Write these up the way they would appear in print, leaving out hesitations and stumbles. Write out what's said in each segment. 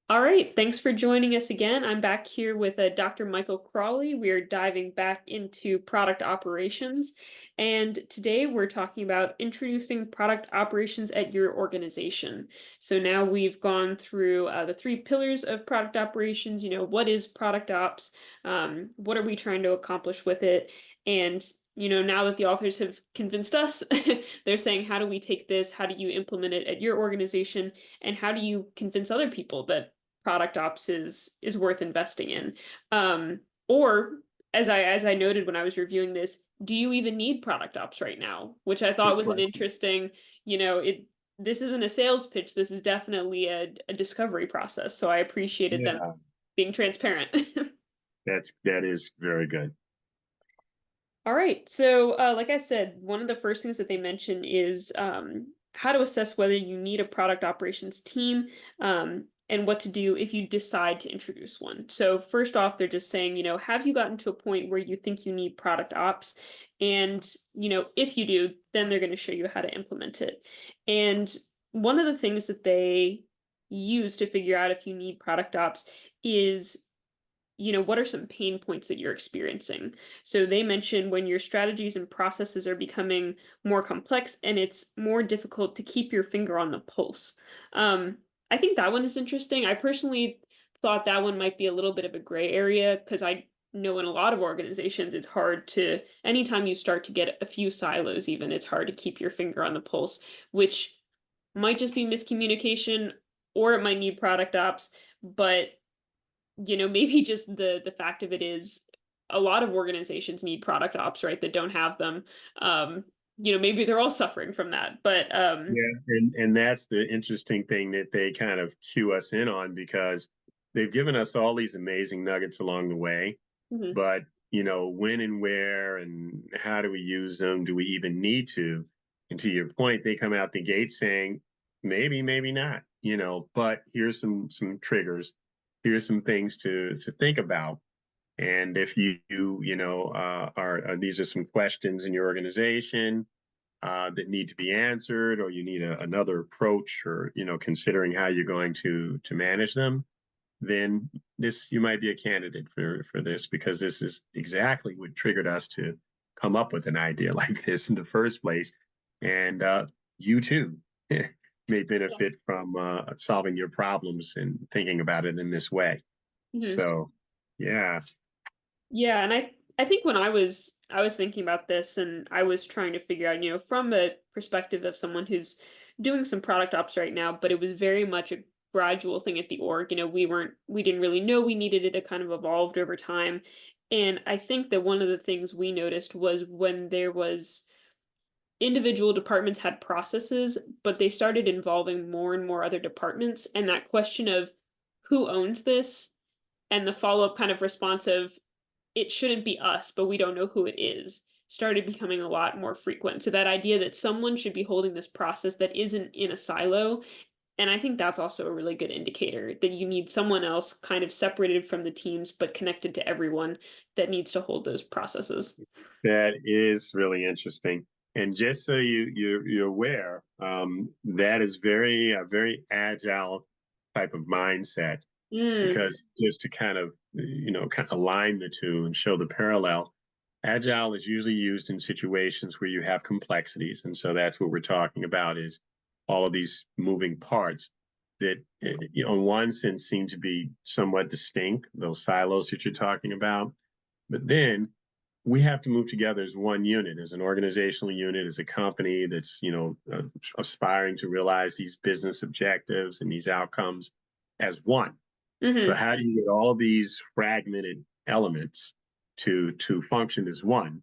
All right, thanks for joining us again. I'm back here with Dr. Michael Crawley. We are diving back into product operations, and today we're talking about introducing product operations at your organization. So now we've gone through the three pillars of product operations. What is product ops? What are we trying to accomplish with it? And now that the authors have convinced us, they're saying, how do we take this? How do you implement it at your organization? And how do you convince other people that product ops is worth investing in? Or as I noted when I was reviewing this, do you even need product ops right now? Which I thought Good was an question. interesting, it this isn't a sales pitch, this is definitely a discovery process. So I appreciated them Yeah, being transparent. that is very good. All right. So, like I said, one of the first things that they mention is how to assess whether you need a product operations team, and what to do if you decide to introduce one. So, first off, they're just saying, have you gotten to a point where you think you need product ops? And, if you do, then they're going to show you how to implement it. And one of the things that they use to figure out if you need product ops is what are some pain points that you're experiencing? So they mention when your strategies and processes are becoming more complex and it's more difficult to keep your finger on the pulse. I think that one is interesting. I personally thought that one might be a little bit of a gray area because I know in a lot of organizations it's hard to, anytime you start to get a few silos, even, it's hard to keep your finger on the pulse, which might just be miscommunication or it might need product ops, but maybe just the fact of it is a lot of organizations need product ops, right, that don't have them. Um, maybe they're all suffering from that. But Yeah, and that's the interesting thing that they kind of cue us in on because they've given us all these amazing nuggets along the way, mhm. but when and where and how do we use them? Do we even need to? And to your point, they come out the gate saying maybe, maybe not. But here's some triggers. Here's some things to think about. And if are these are some questions in your organization that need to be answered, or you need another approach, or considering how you're going to manage them, then this you might be a candidate for this because this is exactly what triggered us to come up with an idea like this in the first place. And you too may Yeah. benefit from solving your problems and thinking about it in this way. Mhm. So, yeah. Yeah, and I think when I was thinking about this and I was trying to figure out, from a perspective of someone who's doing some product ops right now, but it was very much a gradual thing at the org. We didn't really know we needed it. It kind of evolved over time. And I think that one of the things we noticed was when there was individual departments had processes, but they started involving more and more other departments, and that question of who owns this and the follow-up kind of response of it shouldn't be us, but we don't know who it is, started becoming a lot more frequent. So that idea that someone should be holding this process that isn't in a silo, and I think that's also a really good indicator that you need someone else kind of separated from the teams, but connected to everyone that needs to hold those processes. That is really interesting. And just so you're aware, that is very a very agile type of mindset. Mm, Because just to kind of align the two and show the parallel, agile is usually used in situations where you have complexities, and so that's what we're talking about is all of these moving parts that, in one sense, seem to be somewhat distinct, those silos that you're talking about. But then we have to move together as one unit, as an organizational unit, as a company that's aspiring to realize these business objectives and these outcomes as one. So hmm. how do you get all of these fragmented elements to function as one?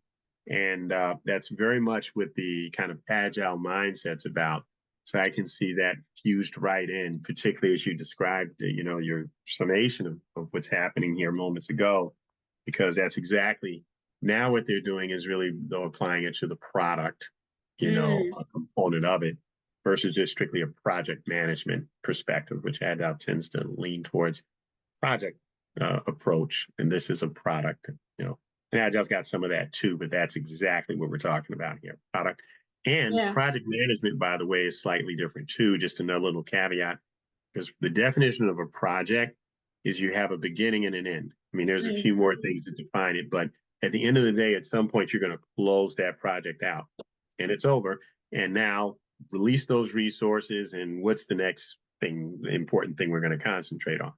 And that's very much what the kind of agile mindset's about. So I can see that fused right in, particularly as you described, your summation of what's happening here moments ago, because that's exactly now what they're doing is really though applying it to the product, Mm, a component of it versus just strictly a project management perspective, which Agile tends to lean towards project approach. And this is a product, and Agile's got some of that too, but that's exactly what we're talking about here. Product and yeah. project management, by the way, is slightly different too. Just another little caveat. because the definition of a project is you have a beginning and an end. I mean, there's a Mm, few more things that define it, but at the end of the day, at some point, you're going to close that project out and it's over. And now release those resources. And what's the next thing, the important thing we're going to concentrate on?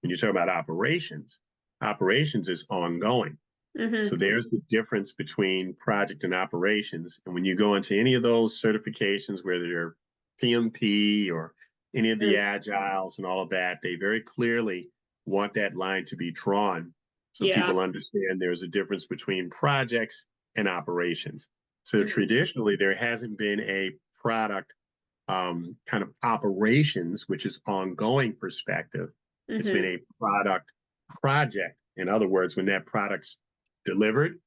When you talk about operations, operations is ongoing. So mm-hmm, there's the difference between project and operations. And when you go into any of those certifications, whether they're PMP or any of the mm, agiles and all of that, they very clearly want that line to be drawn so yeah, people understand there's a difference between projects and operations. So mm-hmm, traditionally, there hasn't been a product kind of operations, which is ongoing perspective. It's been mm-hmm, a product project. In other words, when that product's delivered to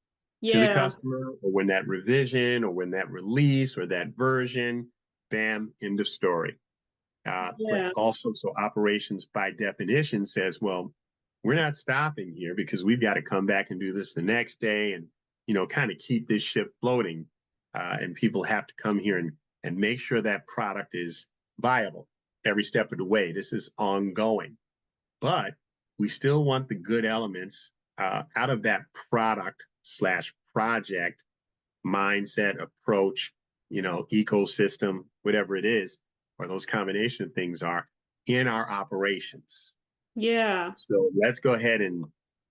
the yeah, customer, or when that revision, or when that release, or that version, bam, end of story. But yeah, also, so operations by definition says, well, we're not stopping here because we've got to come back and do this the next day and, kind of keep this ship floating. And people have to come here and make sure that product is viable every step of the way. This is ongoing, but we still want the good elements out of that product slash project mindset, approach, ecosystem, whatever it is, or those combination of things are in our operations. yeah, So let's go ahead and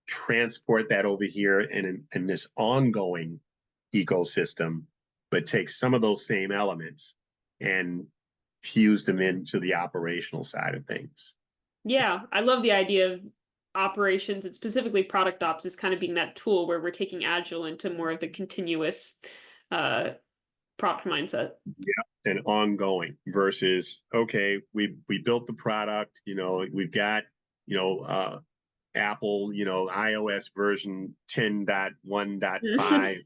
transport that over here in this ongoing ecosystem, but take some of those same elements and fuse them into the operational side of things. yeah. I love the idea of operations and specifically product ops is kind of being that tool where we're taking agile into more of the continuous uh product mindset. Yeah, and ongoing versus okay, we built the product, we've got you know Apple, iOS version 10.1.5,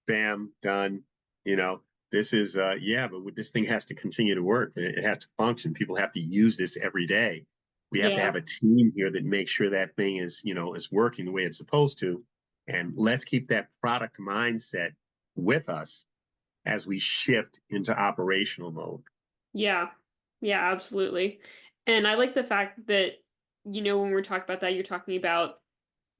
bam, done. You know, this is yeah, but this thing has to continue to work. It has to function. People have to use this every day. We have to Yeah. have a team here that makes sure that thing is working the way it's supposed to. And let's keep that product mindset with us as we shift into operational mode. Yeah. Yeah, absolutely. And I like the fact that, when we're talking about that, you're talking about,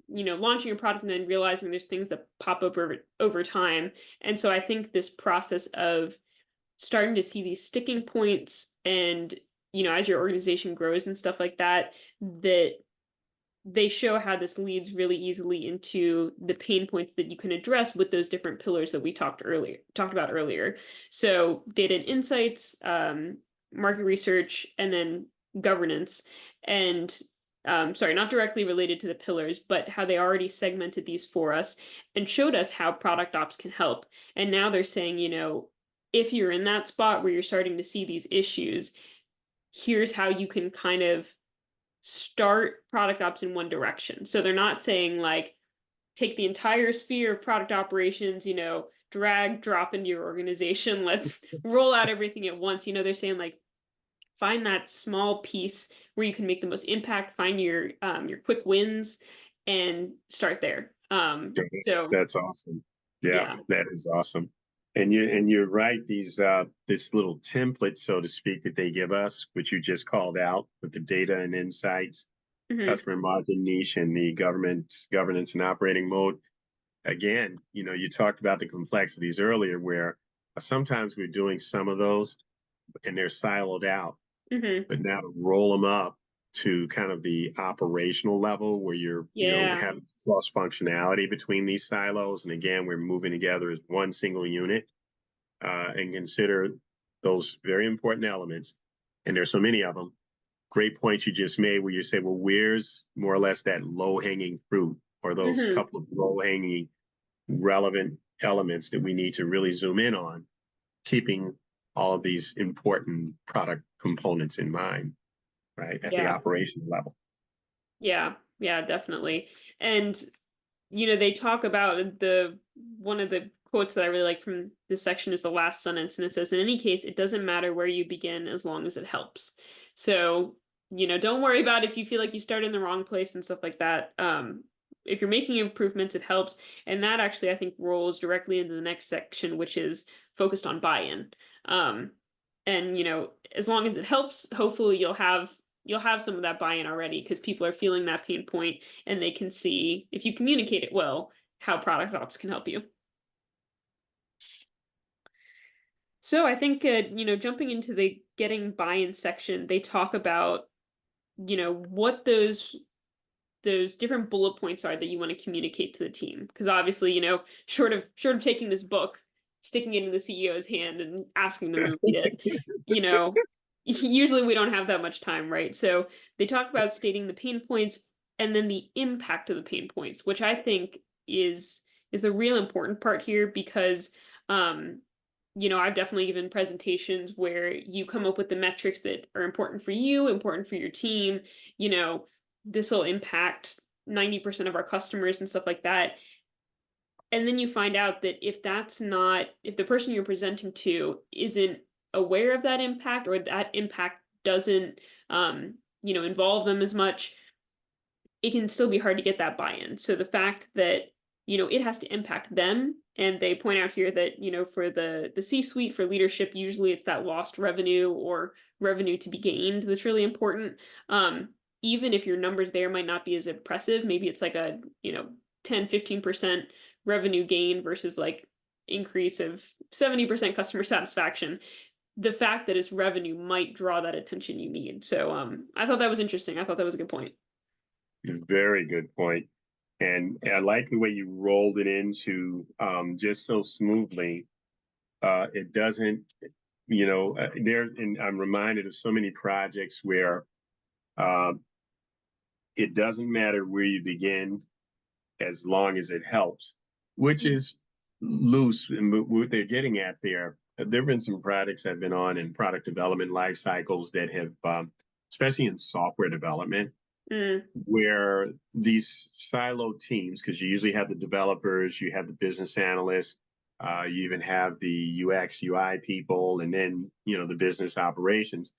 launching a product and then realizing there's things that pop up over time. And so I think this process of starting to see these sticking points and, as your organization grows and stuff like that, that they show how this leads really easily into the pain points that you can address with those different pillars that we talked about earlier. So data and insights, market research, and then governance. And sorry, not directly related to the pillars, but how they already segmented these for us and showed us how product ops can help. And now they're saying, if you're in that spot where you're starting to see these issues, here's how you can kind of start product ops in one direction. So they're not saying like take the entire sphere of product operations, drag, drop into your organization. Let's roll out everything at once. They're saying like find that small piece where you can make the most impact, find your quick wins and start there. So That's awesome. Yeah, yeah. that is awesome. And you're right, these this little template, so to speak, that they give us, which you just called out with the data and insights, Hmm. customer margin niche, and the government governance and operating mode. Again, you talked about the complexities earlier where sometimes we're doing some of those and they're siloed out. Hmm. But now to roll them up to kind of the operational level where you're, Yeah. having cross functionality between these silos. And again, we're moving together as one single unit and consider those very important elements. And there's so many of them. Great points you just made where you say, well, where's more or less that low hanging fruit or those Hmm. couple of low hanging relevant elements that we need to really zoom in on, keeping all of these important product components in mind, right, at the Yeah. operational level. Yeah. Yeah, definitely. And they talk about the one of the quotes that I really like from this section is the last sentence, and it says, "In any case, it doesn't matter where you begin as long as it helps." So, don't worry about if you feel like you start in the wrong place and stuff like that. If you're making improvements, it helps, and that actually I think rolls directly into the next section, which is focused on buy-in. And as long as it helps, hopefully you'll have you'll have some of that buy-in already because people are feeling that pain point and they can see if you communicate it well, how product ops can help you. So I think jumping into the getting buy-in section, they talk about what those different bullet points are that you want to communicate to the team. Because obviously, short of taking this book, sticking it in the CEO's hand and asking them to read it, usually we don't have that much time, right? So they talk about stating the pain points and then the impact of the pain points, which I think is the real important part here because I've definitely given presentations where you come up with the metrics that are important for you, important for your team, you know, this will impact 90% of our customers and stuff like that. And then you find out that if the person you're presenting to isn't aware of that impact or that impact doesn't, involve them as much, it can still be hard to get that buy-in. So the fact that, it has to impact them. And they point out here that, for the C-suite, for leadership, usually it's that lost revenue or revenue to be gained that's really important. Even if your numbers there might not be as impressive, maybe it's like a, 10, 15% revenue gain versus like increase of 70% customer satisfaction. The fact that it's revenue might draw that attention you need. So I thought that was interesting. I thought that was a good point. Very good point. And I like the way you rolled it into just so smoothly. It doesn't, and I'm reminded of so many projects where uh, it doesn't matter where you begin as long as it helps, which is loose. And what they're getting at there, there have been some projects I've been on in product development life cycles that have, especially in software development, Mm, where these silo teams, because you usually have the developers, you have the business analysts, you even have the UX, UI people, and then the business operations.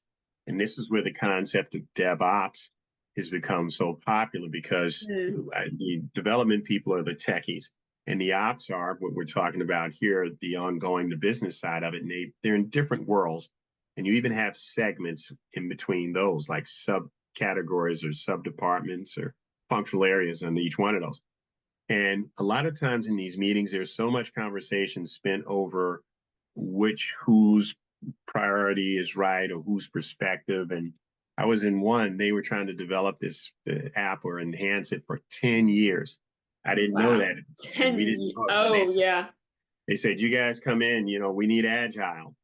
And this is where the concept of DevOps has become so popular because mm, the development people are the techies, and the ops are what we're talking about here, the ongoing, the business side of it. And they're in different worlds, and you even have segments in between those, like subcategories or sub departments or functional areas on each one of those. And a lot of times in these meetings, there's so much conversation spent over whose priority is right or whose perspective. And I was in one, they were trying to develop this app or enhance it for 10 years. I didn't know wow. that at the time. We didn't know it, but Oh, yeah. they said, you guys come in, we need agile.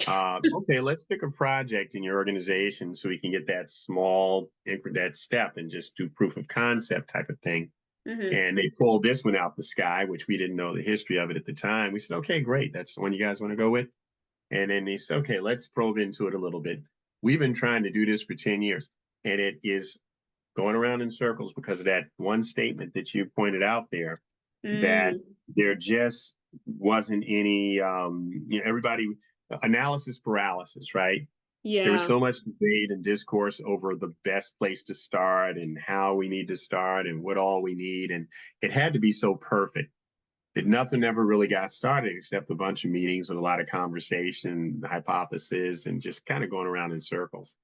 Okay, let's pick a project in your organization so we can get that small, that step and just do proof of concept type of thing. Hmm. And they pulled this one out the sky, which we didn't know the history of it at the time. We said, okay, great. That's the one you guys want to go with. And then they said, okay, let's probe into it a little bit. We've been trying to do this for 10 years, and it is going around in circles because of that one statement that you pointed out there, that Mm, there just wasn't any, everybody, analysis paralysis, right? There was yeah. so much debate and discourse over the best place to start and how we need to start and what all we need. And it had to be so perfect that nothing ever really got started except a bunch of meetings with a lot of conversation, hypothesis, and just kind of going around in circles.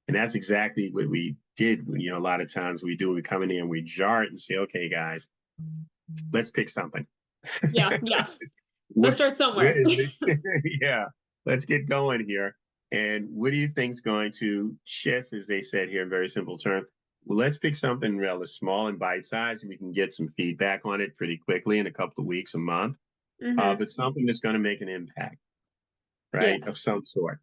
And that's exactly what we did. A lot of times we come in here and we jar it and say, okay, guys, let's pick something. Yeah. Yeah. Let's what, start what somewhere. is it? Yeah, let's get going here. And what do you think's going to chess, as they said here in very simple terms? Well, let's pick something rather small and bite sized, and we can get some feedback on it pretty quickly in a couple of weeks, a month. Hmm. But something that's going to make an impact, Yeah. right, of some sort.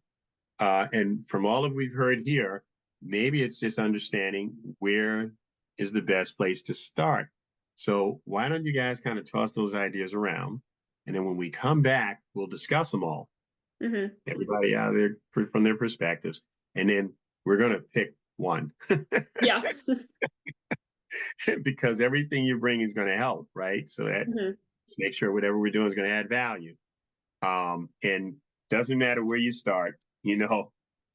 And from all that we've heard here, maybe it's just understanding where is the best place to start. So why don't you guys kind of toss those ideas around? And then when we come back, we'll discuss them all, Hmm. everybody out there from their perspectives. And then we're going to pick one Yeah. because everything you bring is going to help, right? So that Hmm. let's make sure whatever we're doing is going to add value. And doesn't matter where you start,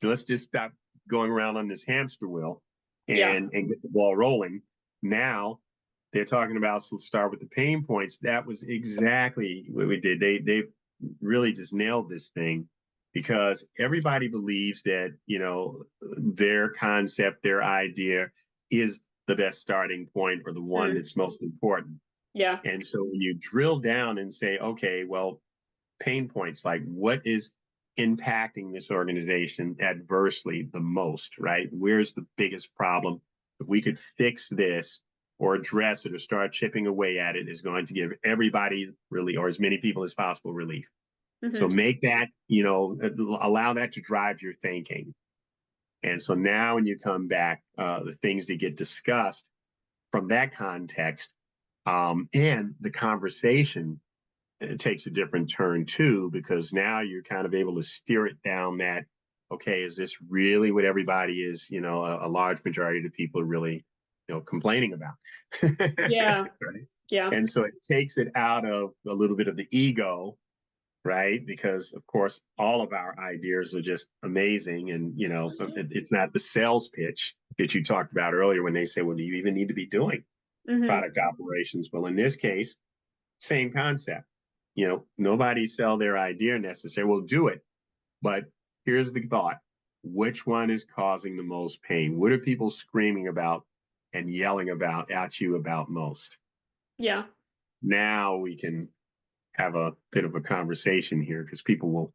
let's just stop going around on this hamster wheel Yeah. and get the ball rolling. Now they're talking about, so start with the pain points. That was exactly what we did. They really just nailed this thing. because everybody believes that, their concept, their idea is the best starting point or the one Mm, that's most important. yeah. And so when you drill down and say, okay, well, pain points, like what is impacting this organization adversely the most, right? Where's the biggest problem? If we could fix this or address it or start chipping away at it, is going to give everybody really, or as many people as possible, relief. So Hmm. make that, allow that to drive your thinking. And so now when you come back, the things that get discussed from that context, and the conversation, it takes a different turn too, because now you're kind of able to steer it down that, okay, is this really what everybody is, a large majority of the people are really, complaining about. Yeah. Right. Yeah. And so it takes it out of a little bit of the ego, right? Because of course, all of our ideas are just amazing. And, it's not the sales pitch that you talked about earlier when they say, well, do you even need to be doing Hmm. product operations? Well, in this case, same concept. Nobody sell their idea necessarily. Well, do it. But here's the thought. Which one is causing the most pain? What are people screaming about and yelling about at you about most? Yeah. Now we can have a bit of a conversation here because people will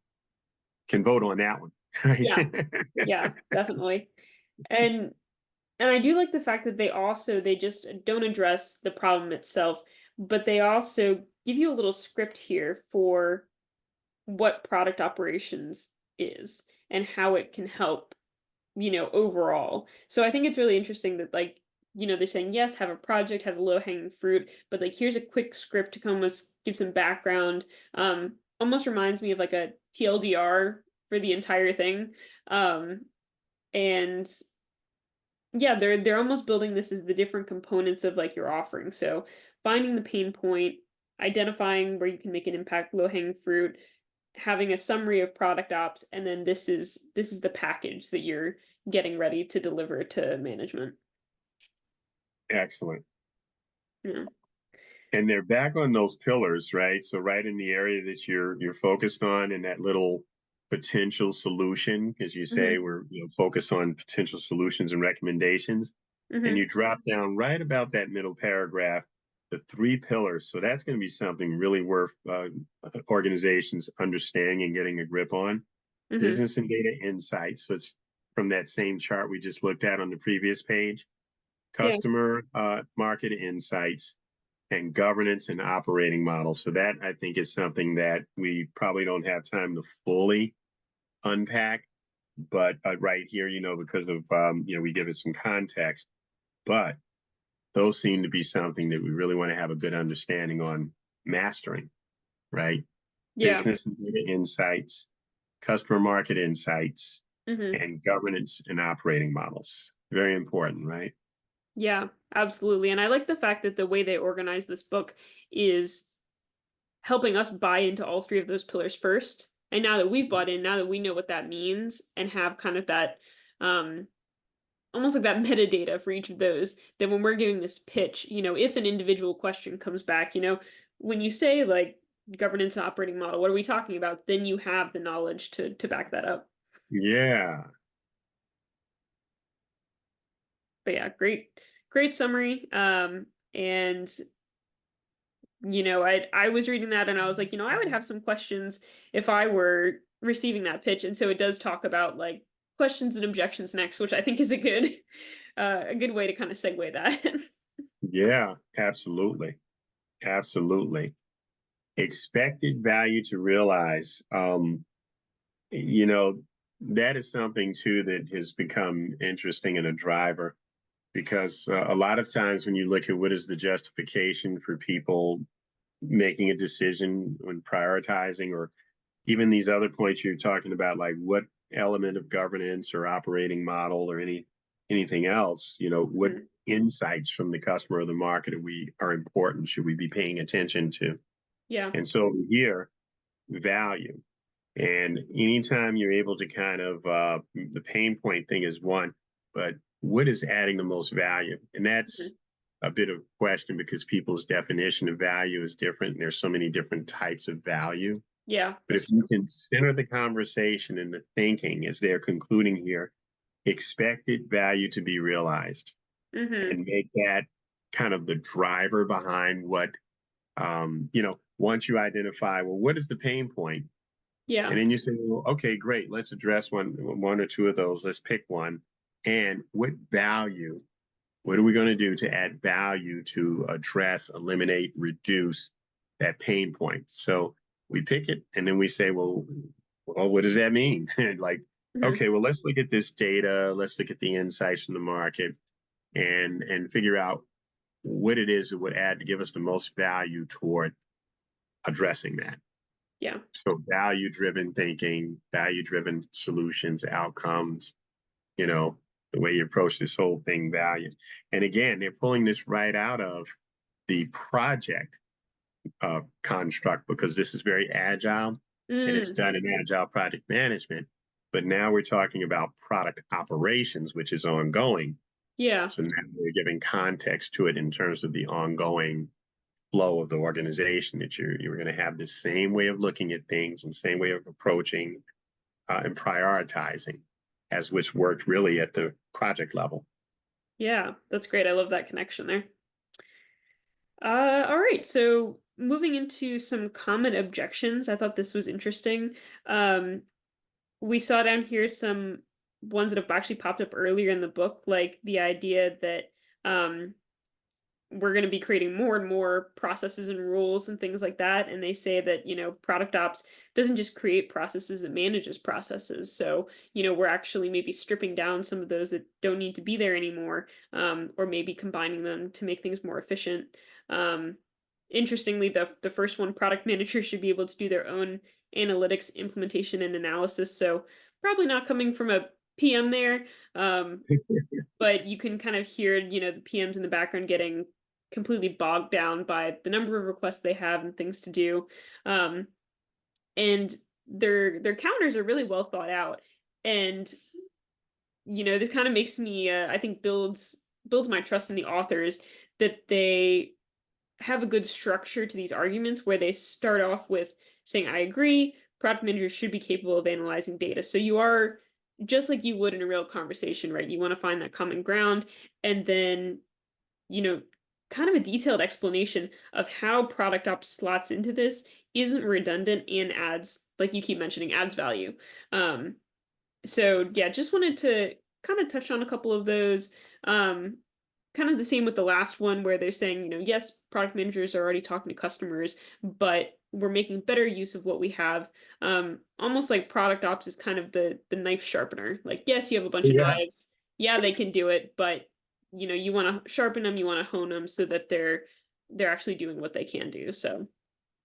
can vote on that one. Right. Yeah. Yeah, definitely. And and I do like the fact that they just don't address the problem itself, but they also give you a little script here for what product operations is and how it can help, overall. So I think it's really interesting that they're saying yes, have a project, have a low hanging fruit, but like here's a quick script to come with give some background. Almost reminds me of like a TLDR for the entire thing. And yeah, they're almost building this as the different components of like your offering. So finding the pain point, identifying where you can make an impact, low hanging fruit, having a summary of product ops, and then this is the package that you're getting ready to deliver to management. Excellent. Yeah. And they're back on those pillars, right? So right in the area that you're focused on, in that little potential solution, because you say Hmm. we're focused on potential solutions and recommendations, and Hmm. you drop down right about that middle paragraph, the three pillars. So that's going to be something really worth organizations understanding and getting a grip on. Hmm. Business and data insights. So it's from that same chart we just looked at on the previous page. Yeah. Customer market insights and governance and operating models. So that I think is something that we probably don't have time to fully unpack, but right here, because of we give it some context, but those seem to be something that we really want to have a good understanding on mastering, right? Yeah. Business and data insights, customer market insights, Hmm. and governance and operating models. Very important, right? Yeah, absolutely. And I like the fact that the way they organize this book is helping us buy into all three of those pillars first. And now that we've bought in, now that we know what that means and have kind of that um almost like that metadata for each of those, then when we're giving this pitch, if an individual question comes back, when you say like governance and operating model, what are we talking about? Then you have the knowledge to back that up. Yeah, But yeah, great summary. And I was reading that and I was like, I would have some questions if I were receiving that pitch. And so it does talk about like questions and objections next, which I think is a good way to kind of segue that. yeah, absolutely. Absolutely. Expected value to realize. You know, that is something too that has become interesting and a driver because a lot of times when you look at what is the justification for people making a decision when prioritizing, or even these other points you're talking about, like what element of governance or operating model or anything else, what Mhm. insights from the customer or the market are important, should we be paying attention to? Yeah. And so here, value. And anytime you're able to kind of, the pain point thing is one, but what is adding the most value? And that's Mhm. a bit of a question because people's definition of value is different. And there's so many different types of value. Yeah, But that's if you true. can center the conversation and the thinking as they're concluding here, expected value to be realized, Mm-hmm. and make that kind of the driver behind what, once you identify, well, what is the pain point? Yeah. And then you say, well, okay, great, let's address one or two of those. Let's pick one. And what value, what are we going to do to add value to address, eliminate, reduce that pain point? So we pick it and then we say, well, what does that mean? Like, Mm-hmm. okay, well, let's look at this data, let's look at the insights from the market and figure out what it is that would add to give us the most value toward addressing that. Yeah. So value driven thinking, value driven solutions, outcomes, you know, the way you approach this whole thing, value. And again, they're pulling this right out of the project construct because this is very agile and it's Mm. done in agile project management. But now we're talking about product operations, which is ongoing. Yeah. So now we're giving context to it in terms of the ongoing flow of the organization, that you're going to have the same way of looking at things and same way of approaching and prioritizing as which worked really at the project level. Yeah. That's great. I love that connection there. All right. So moving into some common objections, I thought this was interesting. Um, we saw down here some ones that have actually popped up earlier in the book, like the idea that um, we're going to be creating more and more processes and rules and things like that. And they say that, product ops doesn't just create processes, it manages processes. So, we're actually maybe stripping down some of those that don't need to be there anymore, or maybe combining them to make things more efficient. Um, Interestingly, the first one, product managers should be able to do their own analytics, implementation, and analysis. So, probably not coming from a PM there. But you can kind of hear, the PMs in the background getting completely bogged down by the number of requests they have and things to do. Um, and their counters are really well thought out. And this kind of makes me, I think, builds my trust in the authors that they have a good structure to these arguments where they start off with saying, I agree, product managers should be capable of analyzing data. So you are just like you would in a real conversation, right? You want to find that common ground and then, you know, kind of a detailed explanation of how product ops slots into this isn't redundant and adds, like you keep mentioning, adds value. Um, so yeah, just wanted to kind of touch on a couple of those. Um, Kind of the same with the last one where they're saying, yes, product managers are already talking to customers, but we're making better use of what we have. Almost like product ops is kind of the knife sharpener. Like, yes, you have a bunch of Yeah. knives. Yeah, they can do it, but you want to sharpen them, you want to hone them so that they're actually doing what they can do. So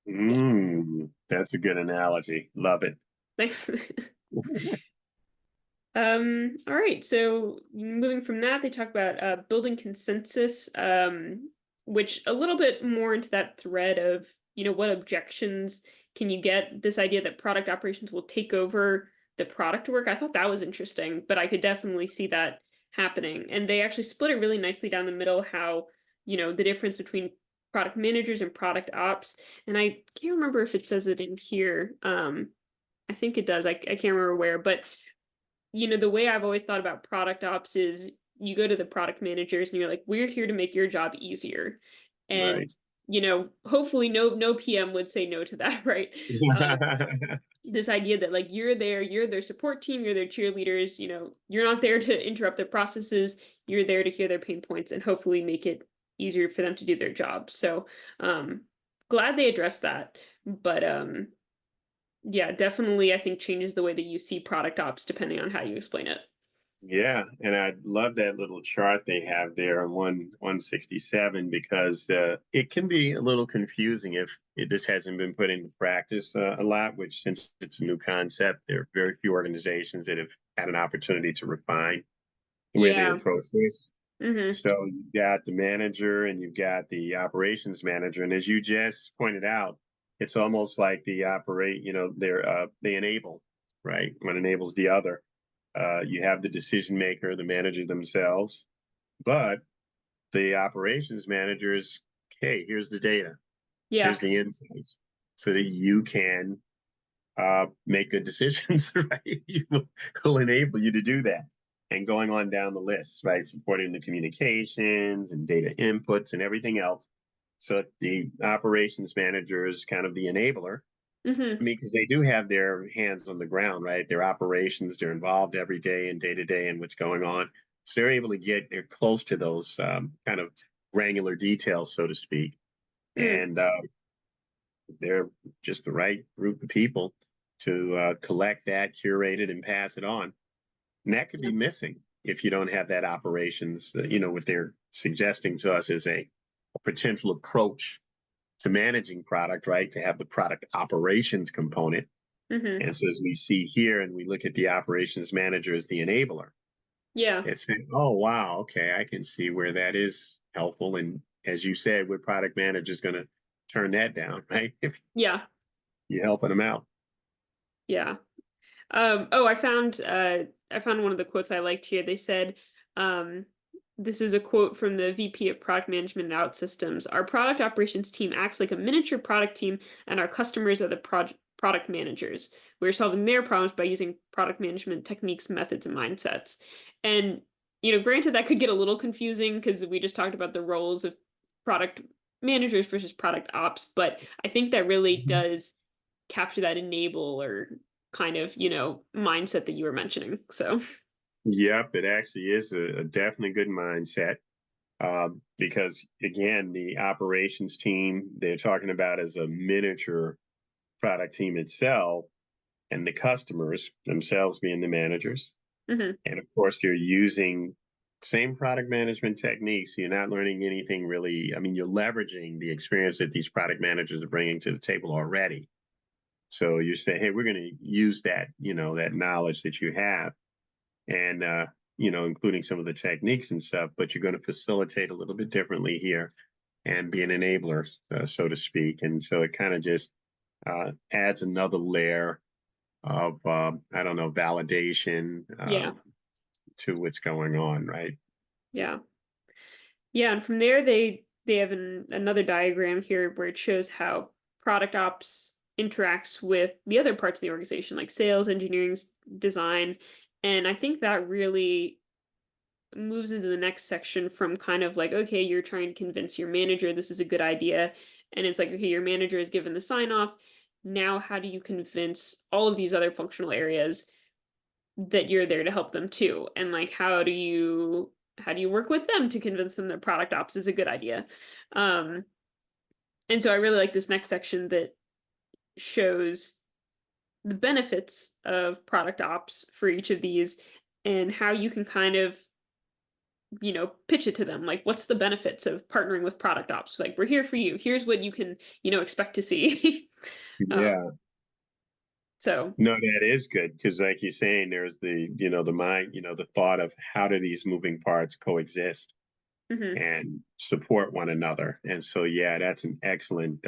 yeah, That's a good analogy. Love it. thanks. All right. So moving from that, they talk about building consensus, which a little bit more into that thread of, what objections can you get? This idea that product operations will take over the product work. I thought that was interesting, but I could definitely see that happening. And they actually split it really nicely down the middle, how, the difference between product managers and product ops. And I can't remember if it says it in here. I think it does. I can't remember where, but the way I've always thought about product ops is you go to the product managers and you're like, we're here to make your job easier. And, Right. hopefully no PM would say no to that, right? Um, this idea that like you're there, you're their support team, you're their cheerleaders, you're not there to interrupt their processes, you're there to hear their pain points and hopefully make it easier for them to do their job. So glad they addressed that. But yeah, definitely, I think changes the way that you see product ops depending on how you explain it. Yeah, and I love that little chart they have there on 167 because it can be a little confusing if this hasn't been put into practice a lot. Which, since it's a new concept, there are very few organizations that have had an opportunity to refine the way they Yeah. approach this. Hmm. So you've got the manager and you've got the operations manager, and as you just pointed out, it's almost like the operate. They enable, right? One enables the other. You have the decision maker, the manager themselves, but the operations manager is, hey, here's the data, Yeah. here's the insights, so that you can make good decisions, right? Will enable you to do that. And going on down the list, right? Supporting the communications and data inputs and everything else. So the operations manager is kind of the enabler. I Hmm. mean, because they do have their hands on the ground, right? Their operations, they're involved every day and day to day in what's going on. So they're able to they're close to those kind of granular details, so to speak. Mm. And they're just the right group of people to collect that, curate it, and pass it on. And that could Yeah. be missing if you don't have that operations, what they're suggesting to us is a potential approach to managing product, right? To have the product operations component. Hmm. And so as we see here, and we look at the operations manager as the enabler, Yeah. it's saying, oh, wow, okay, I can see where that is helpful. And as you said, what product manager is going to turn that down, right? If Yeah. you're helping them out. Yeah. Oh, I found one of the quotes I liked here. They said, um, this is a quote from the VP of Product Management and OutSystems. Our product operations team acts like a miniature product team, and our customers are the product managers. We're solving their problems by using product management techniques, methods, and mindsets. And, granted, that could get a little confusing because we just talked about the roles of product managers versus product ops, but I think that really Mhm. does capture that enable or kind of, mindset that you were mentioning. So, Yep, it actually is a definitely good mindset because, again, the operations team they're talking about as a miniature product team itself, and the customers themselves being the managers. mhm, And of course, you're using same product management techniques. You're not learning anything really. I mean, you're leveraging the experience that these product managers are bringing to the table already. So you say, hey, we're going to use that, that knowledge that you have, and including some of the techniques and stuff. But you're going to facilitate a little bit differently here and be an enabler, so to speak. And so it kind of just adds another layer of I don't know validation yeah, to what's going on, right? yeah, yeah. And from there, they have another diagram here where it shows how product ops interacts with the other parts of the organization, like sales, engineering, design, and I think that really moves into the next section from kind of like, okay, you're trying to convince your manager this is a good idea. And it's like, okay, your manager is given the sign off. Now, how do you convince all of these other functional areas that you're there to help them too? And like, how do you work with them to convince them that product ops is a good idea? Um, and so I really like this next section that shows the benefits of product ops for each of these and how you can kind of pitch it to them. Like, what's the benefits of partnering with product ops? Like, we're here for you. Here's what you can, expect to see. um, Yeah. so, No, that is good because, like you're saying, there's the mind, the thought of how do these moving parts coexist mhm, and support one another. And so, yeah, that's an excellent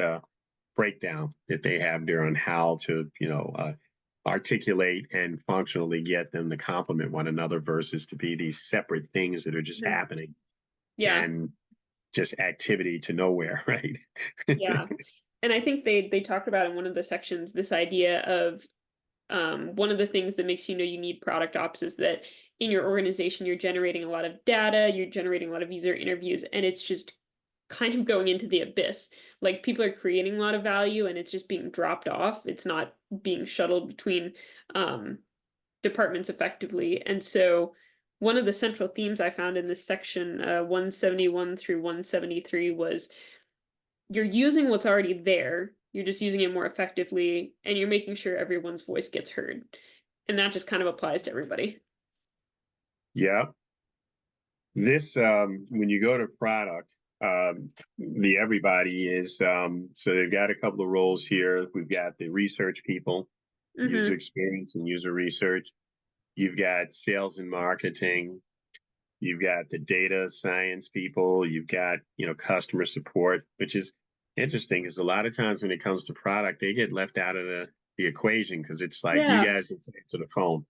breakdown that they have there on how to, articulate and functionally get them to complement one another versus to be these separate things that are just mhm. happening Yeah, and just activity to nowhere, right? yeah. And I think they talked about in one of the sections this idea of one of the things that makes you need product ops is that in your organization you're generating a lot of data, you're generating a lot of user interviews, and it's just kind of going into the abyss. Like people are creating a lot of value and it's just being dropped off. It's not being shuttled between um, departments effectively. And so one of the central themes I found in this section, 171 through 173, was you're using what's already there, you're just using it more effectively, and you're making sure everyone's voice gets heard. And that just kind of applies to everybody. Yeah. This when you go to product, the everybody is so they've got a couple of roles here. We've got the research people, user Hmm. experience and user research. You've got sales and marketing. You've got the data science people. You've got customer support, which is interesting because a lot of times when it comes to product, they get left out of the equation because it's like you Yeah. guys answer the phone,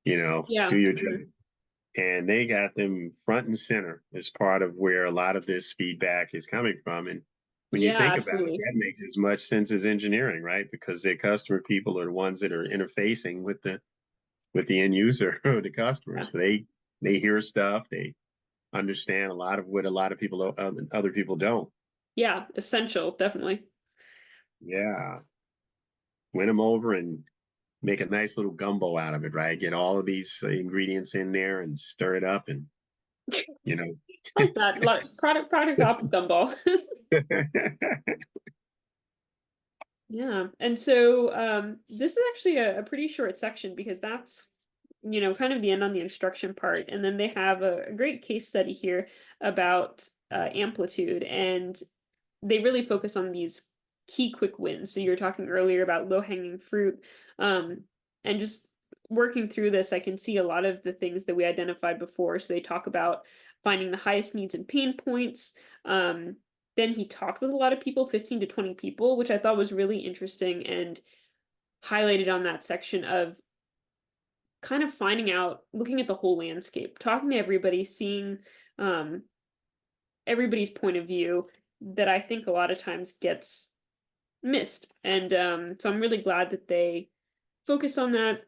do Yeah. your job, Hmm. and they got them front and center as part of where a lot of this feedback is coming from. And When you Yeah, think about it, absolutely. that makes as much sense as engineering, right? Because the customer people are the ones that are interfacing with the end user or the customer. Yeah. So they hear stuff, they understand a lot of what a lot of people other people don't. Yeah, essential, definitely. Yeah, win them over and make a nice little gumbo out of it, right? Get all of these ingredients in there and stir it up, and you know, I like that. Like product ops gumball. Yeah. And so this is actually a pretty short section because that's, kind of the end on the instruction part. And then they have a great case study here about amplitude. And they really focus on these key quick wins. So you were talking earlier about low hanging fruit. And just working through this, I can see a lot of the things that we identified before. So they talk about finding the highest needs and pain points. Then he talked with a lot of people, 15 to 20 people, which I thought was really interesting and highlighted on that section of kind of finding out, looking at the whole landscape, talking to everybody, seeing um, everybody's point of view that I think a lot of times gets missed. And so I'm really glad that they focus on that.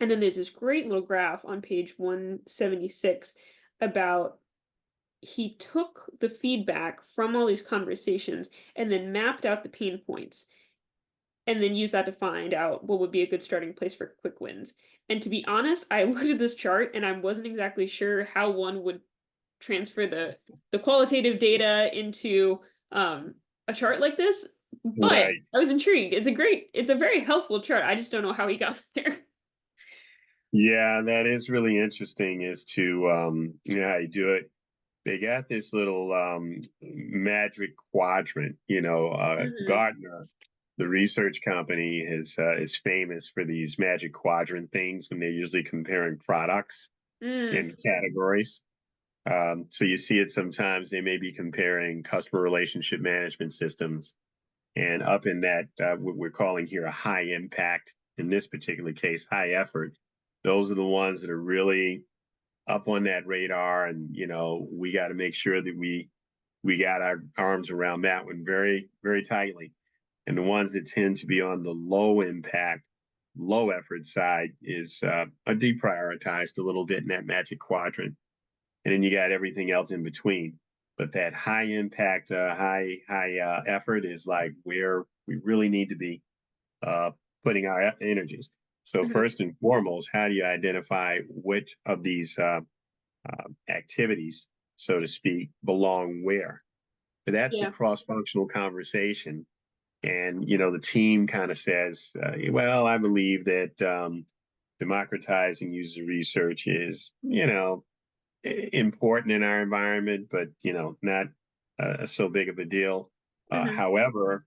And then there's this great little graph on page 176 about he took the feedback from all these conversations and then mapped out the pain points and then used that to find out what would be a good starting place for quick wins. And to be honest, I looked at this chart and I wasn't exactly sure how one would transfer the qualitative data into a chart like this, but right. I was intrigued. It's a very helpful chart. I just don't know how he got there. Yeah, that is really interesting as to how you do it. They got this little magic quadrant. Hmm. Gartner, the research company, is famous for these magic quadrant things when they're usually comparing products Mm, in categories. So you see it sometimes. They may be comparing customer relationship management systems, and up in that, what we're calling here a high impact, in this particular case, high effort. Those are the ones that are really up on that radar, and we got to make sure that we got our arms around that one very very tightly. And the ones that tend to be on the low impact, low effort side is are deprioritized a little bit in that magic quadrant, and then you got everything else in between. But that high impact, high effort is like where we really need to be uh, putting our energies. So mhm. first and foremost, how do you identify which of these activities, so to speak, belong where? But that's the Yeah. cross-functional conversation. And the team kind of says, "Well, I believe that democratizing user research is, important in our environment, but not so big of a deal. Hmm. However,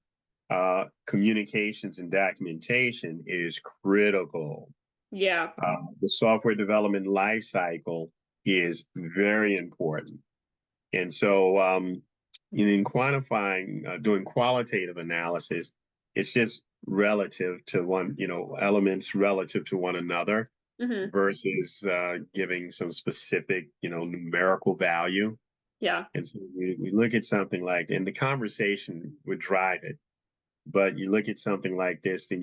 communications and documentation is critical. Yeah. The software development lifecycle is very important, and so in quantifying, doing qualitative analysis, it's just relative to one, elements relative to one another Hmm. versus giving some specific, numerical value. Yeah. And so we look at something like, and the conversation would drive it, but you look at something like this, then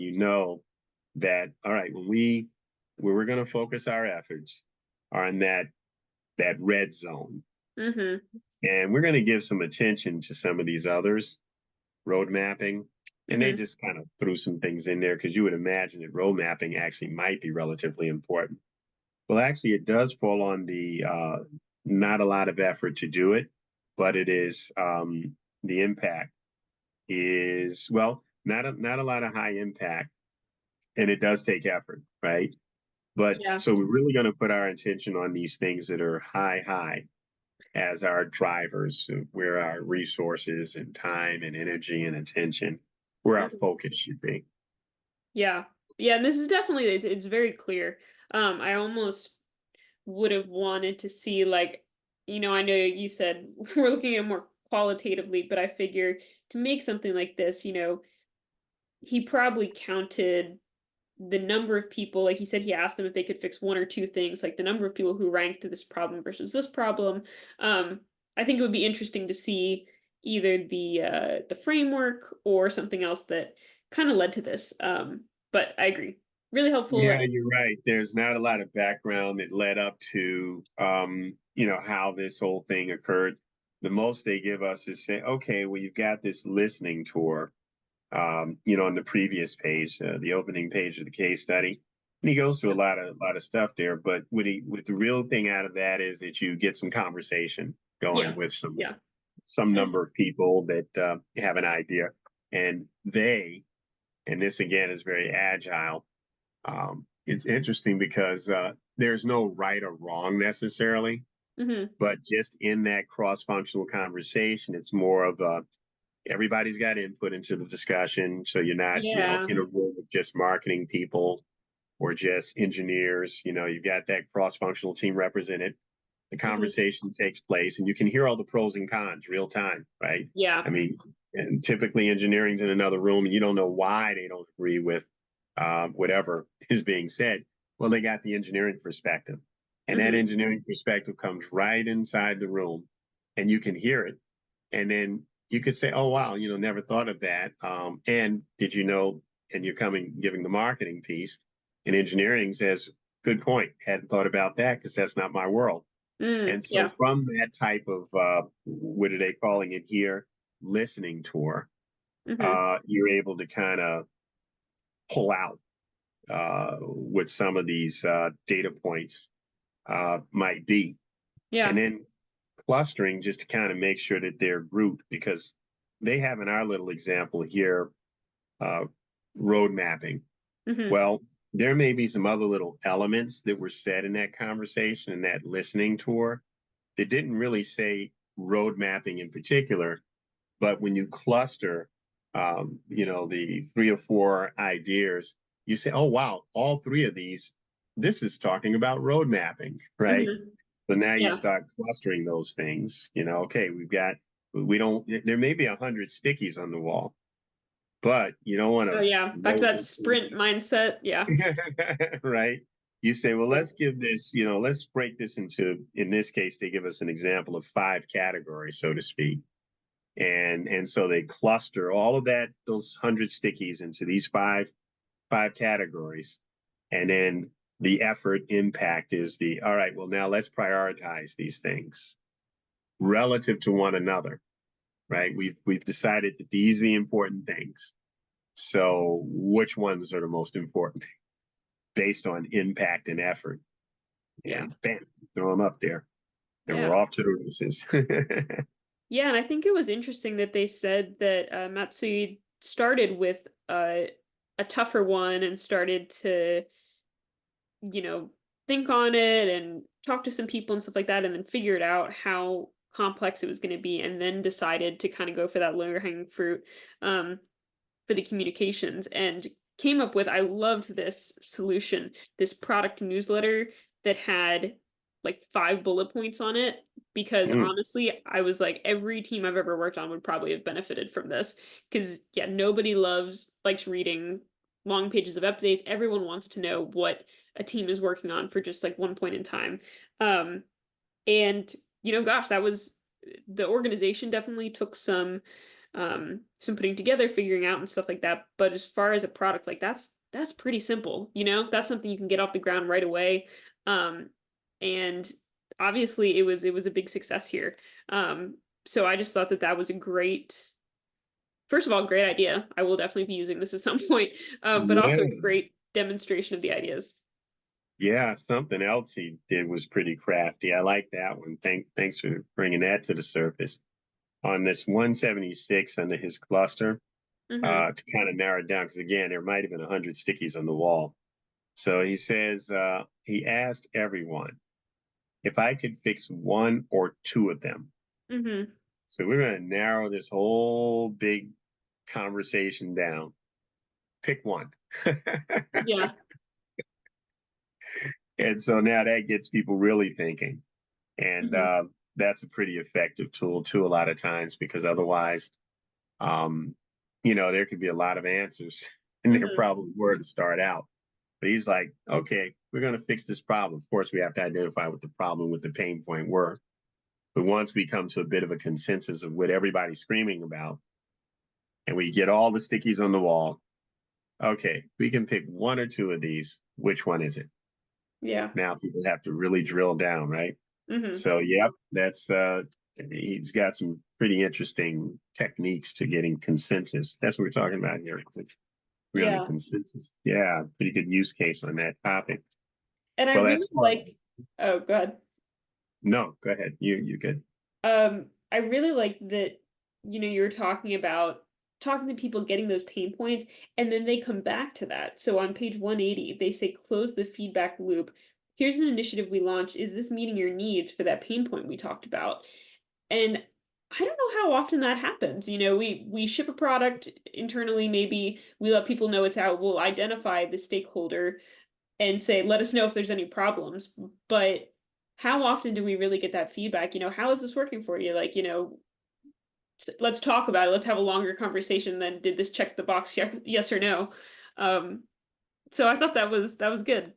that, all right, where we're going to focus our efforts are in that red zone. Hmm. And we're going to give some attention to some of these others, road mapping. And they Hmm. just kind of threw some things in there because you would imagine that road mapping actually might be relatively important. Well, actually, it does fall on the not a lot of effort to do it, but it is the impact is, well, not a lot of high impact, and it does take effort, right? But Yeah. so we're really going to put our attention on these things that are high as our drivers, where our resources and time and energy and attention, where our Mhm. focus should be. Yeah. Yeah, and this is definitely it's very clear. I almost would have wanted to see like, I know you said we're looking at it more qualitatively, but I figure to make something like this, he probably counted the number of people, like he said he asked them if they could fix one or two things, like the number of people who ranked this problem versus this problem. I think it would be interesting to see, either the framework or something else that kind of led to this. But I agree, really helpful. Yeah, you're right. There's not a lot of background that led up to, how this whole thing occurred. The most they give us is say, okay, well, you've got this listening tour, on the previous page, the opening page of the case study. And he goes through Yeah, a lot of stuff there. But what the real thing out of that is that you get some conversation going yeah, with some yeah. some And number of people that have an idea, and and this again is very agile. It's interesting because there's no right or wrong necessarily, mhm. but just in that cross-functional conversation, it's more of a everybody's got input into the discussion. So you're not, Yeah. in a room with just marketing people or just engineers. You've got that cross-functional team represented. The Mhm. conversation takes place and you can hear all the pros and cons real time, right? Yeah. I mean, and typically engineering's in another room and you don't know why they don't agree with whatever is being said. Well, they got the engineering perspective, and that Mhm. engineering perspective comes right inside the room and you can hear it. And then you could say, oh, wow, never thought of that. And did you know, and you're giving the marketing piece, and engineering says, good point. Hadn't thought about that because that's not my world. And so Yeah. from that type of what are they calling it here? Listening tour, Mhm. you're able to kind of pull out what some of these data points might be. And Yeah. then clustering just to kind of make sure that they're grouped because they have in our little example here uh, road mapping. Mhm. Well, there may be some other little elements that were said in that conversation in that listening tour that didn't really say road mapping in particular, but when you cluster, the three or four ideas, you say, "Oh wow, all three of these, this is talking about road mapping, right?" Mhm. So now you Yeah. start clustering those things. Okay, we don't. There may be 100 stickies on the wall, but you don't want Oh to yeah. Back to load that this sprint mindset. Yeah. right? You say, well, Yeah. let's give this, let's break this into, in this case, they give us an example of five categories, so to speak. And so they cluster all of those 100 stickies into these five categories. And then the effort impact is all right, well, now let's prioritize these things relative to one another, right? We've decided that these are the important things. So which ones are the most important based on impact and effort? Yeah. And bam, throw them up there, and we're Yeah. off to the races. Yeah, and I think it was interesting that they said that Matsui started with a tougher one and started to, you know, think on it and talk to some people and stuff like that, and then figured out how complex it was going to be, and then decided to kind of go for that lower hanging fruit. Um, for the communications and came up with I loved this solution, this product newsletter that had like 5 bullet points on it because Mm, honestly, I was like every team I've ever worked on would probably have benefited from this because yeah, nobody likes reading long pages of updates. Everyone wants to know what a team is working on for just like one point in time. Um and gosh, that was the organization definitely took some putting together, figuring out and stuff like that. But as far as a product, like that's pretty simple, That's something you can get off the ground right away. Um and obviously it was a big success here. So I just thought that that was a great first of all, great idea. I will definitely be using this at some point. But also yeah, great demonstration of the ideas. yeah. Something else he did was pretty crafty. I like that one. Thanks for bringing that to the surface. On this 176 under his cluster, Mhm. to kind of narrow it down, because again, there might have been 100 stickies on the wall. So he says he asked everyone if I could fix one or two of them. Mhm. So we're going to narrow this whole big conversation down. Pick one. Yeah. And so now that gets people really thinking. And Mhm. that's a pretty effective tool too, a lot of times, because otherwise, um, there could be a lot of answers, and there Mhm. probably were to start out. But he's like, okay, we're going to fix this problem. Of course, we have to identify what the problem, what the pain point were. But once we come to a bit of a consensus of what everybody's screaming about, and we get all the stickies on the wall, okay, we can pick one or two of these. Which one is it? Yeah. Now people have to really drill down, right? Hmm. So, yep, that's he's got some pretty interesting techniques to getting consensus. That's what we're talking about here. We're on a Yeah. consensus. Yeah, pretty good use case on that topic. And I Well, that's really part. like, oh, go ahead. No, go ahead. You good. I really like that, you were talking about talking to people, getting those pain points, and then they come back to that. So on page 180, they say close the feedback loop. Here's an initiative we launched. Is this meeting your needs for that pain point we talked about? And I don't know how often that happens. We ship a product internally, maybe we let people know it's out, we'll identify the stakeholder and say, let us know if there's any problems. But how often do we really get that feedback? How is this working for you? Like, let's talk about it. Let's have a longer conversation than did this check the box yes or no. Um, so I thought that was good.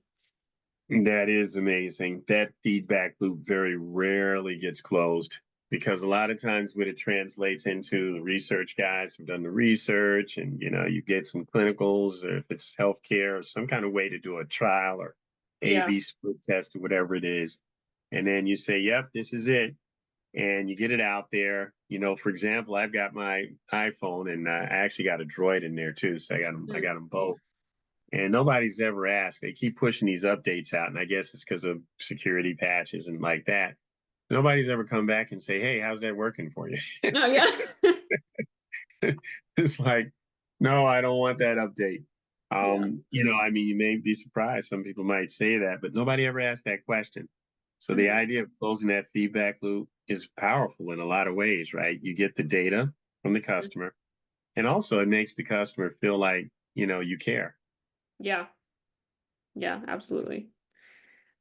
That is amazing. That feedback loop very rarely gets closed because a lot of times when it translates into the research guys who've done the research and you get some clinicals or if it's healthcare or some kind of way to do a trial or Yeah. A/B split test or whatever it is. And then you say, yep, this is it. And you get it out there. For example, I've got my iPhone and I actually got a Droid in there too. So I Mm. got them both. And nobody's ever asked. They keep pushing these updates out, and I guess it's because of security patches and like that. Nobody's ever come back and say, "Hey, how's that working for you?" Oh yeah. It's like, no, I don't want that update. Yeah. I mean, you may be surprised. Some people might say that, but nobody ever asked that question. So the Mhm. idea of closing that feedback loop is powerful in a lot of ways, right? You get the data from the Mhm. customer, and also it makes the customer feel like you care. Yeah. Yeah, absolutely.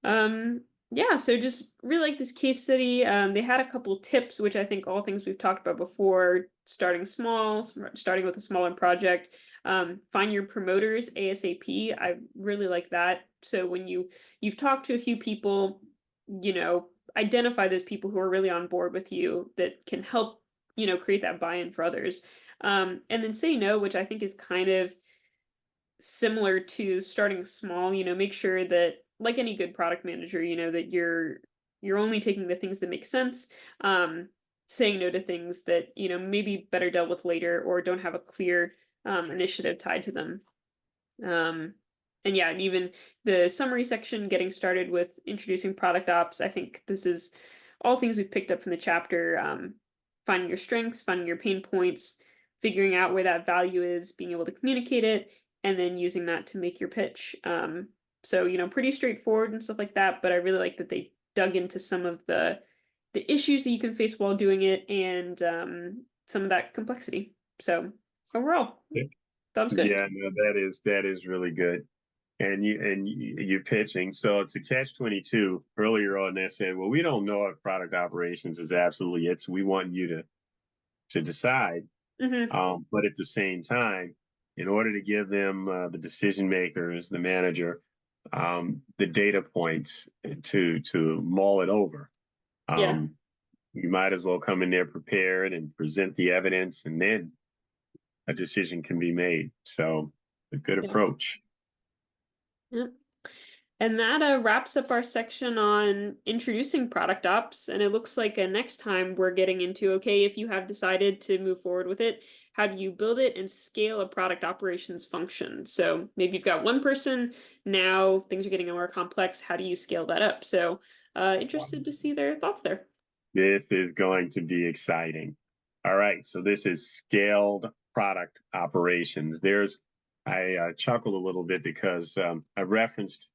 Um, yeah, so just really like this case study. They had a couple tips, which I think all things we've talked about before, starting small, starting with a smaller project. Find your promoters ASAP. I really like that. So when you've talked to a few people, identify those people who are really on board with you that can help, create that buy-in for others. And then say no, which I think is kind of similar to starting small. Make sure that, like any good product manager, that you're only taking the things that make sense, um saying no to things that, maybe better dealt with later or don't have a clear initiative tied to them. um and yeah, and even the summary section, getting started with introducing product ops. I think this is all things we've picked up from the chapter. Finding your strengths, finding your pain points, figuring out where that value is, being able to communicate it, and then using that to make your pitch. So, pretty straightforward and stuff like that, but I really like that they dug into some of the issues that you can face while doing it, and some of that complexity. So overall, that was good. Yeah, no, that is really good. And you're pitching, so it's a catch-22. Earlier on, they said, "Well, we don't know if product operations is absolutely it, so we want you to decide." Hmm. But at the same time, in order to give them the decision makers, the manager, the data points to mull it over, Yeah. um, you might as well come in there prepared and present the evidence, and then a decision can be made. So, a good Yeah. approach. Yeah. And that wraps up our section on introducing product ops. And it looks like next time we're getting into, okay, if you have decided to move forward with it, how do you build it and scale a product operations function? So maybe you've got one person, now things are getting more complex. How do you scale that up? So interested to see their thoughts there. This is going to be exciting. All right, so this is scaled product operations. I chuckled a little bit because I referenced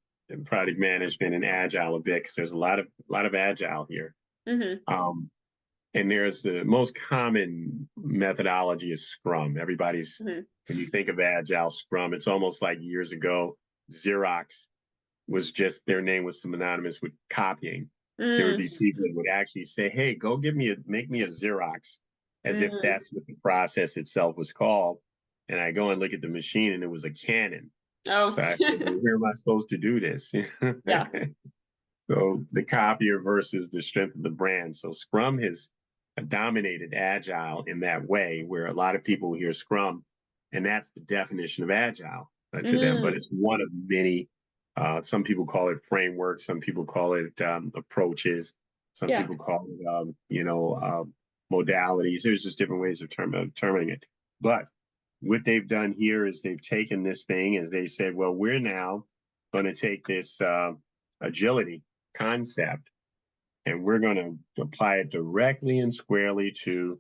product management and agile a bit because there's a lot of agile here. Hmm. Um, and there's the most common methodology is Scrum. Hmm. When you think of agile Scrum, it's almost like years ago, Xerox was just their name was synonymous with copying. There would Mm. be people that would actually say, "Hey, go make me a Xerox," as if Mm. that's what the process itself was called. And I go and look at the machine, and it was a cannon. Oh, So I said, "Well, where am I supposed to do this?" yeah. So the copier versus the strength of the brand. So Scrum has dominated Agile in that way, where a lot of people hear Scrum, and that's the definition of Agile to them. But Mm, it's one of many. Some people call it framework. Some people call it approaches. Some yeah. people call it, modalities. There's just different ways of terming it. But what they've done here is they've taken this thing, as they said, well, we're now going to take this agility concept and we're going to apply it directly and squarely to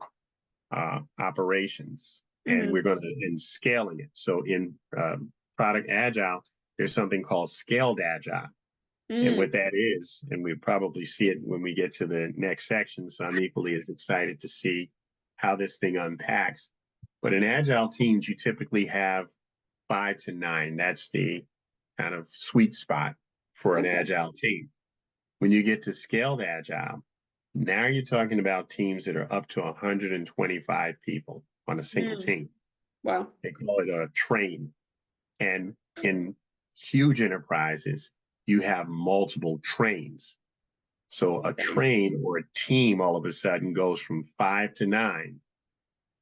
operations, and Hmm. we're going to in scaling it. So in product agile, there's something called scaled agile, and Mm, what that is, and we probably see it when we get to the next section. So I'm equally as excited to see how this thing unpacks. But in agile teams, you typically have 5 to 9. That's the kind of sweet spot for an okay. agile team. When you get to scaled agile, now you're talking about teams that are up to 125 people on a single Mm, team. wow. They call it a train. And in huge enterprises, you have multiple trains. So a Dang. train or a team all of a sudden goes from 5 to 9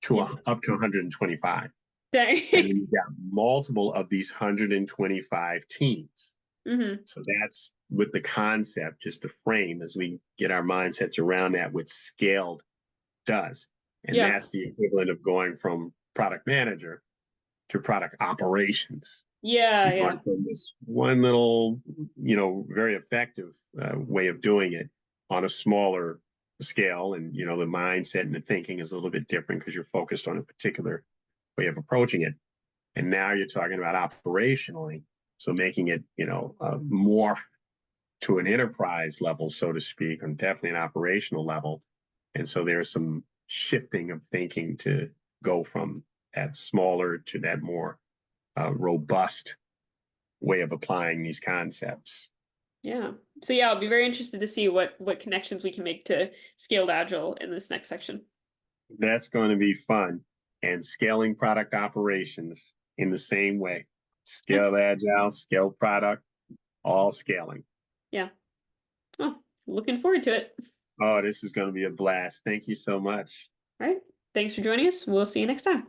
to Yeah. up to 125. And Dang. then you've got multiple of these 125 teams. Hmm. So that's with the concept, just to frame as we get our mindsets around that, what scaled does. And Yeah. that's the equivalent of going from product manager to product operations. Yeah. You're Yeah. going from this one little, very effective way of doing it on a smaller scale. And, the mindset and the thinking is a little bit different because you're focused on a particular way of approaching it. And now you're talking about operationally. So making it, more to an enterprise level, so to speak, and definitely an operational level. And so there's some shifting of thinking to go from that smaller to that more robust way of applying these concepts. Yeah. So yeah, I'll be very interested to see what connections we can make to scaled agile in this next section. That's going to be fun. And scaling product operations in the same way. Yeah. Scale agile, scale product, all scaling. Yeah. Well, looking forward to it. Oh, this is going to be a blast. Thank you so much. All right. Thanks for joining us. We'll see you next time.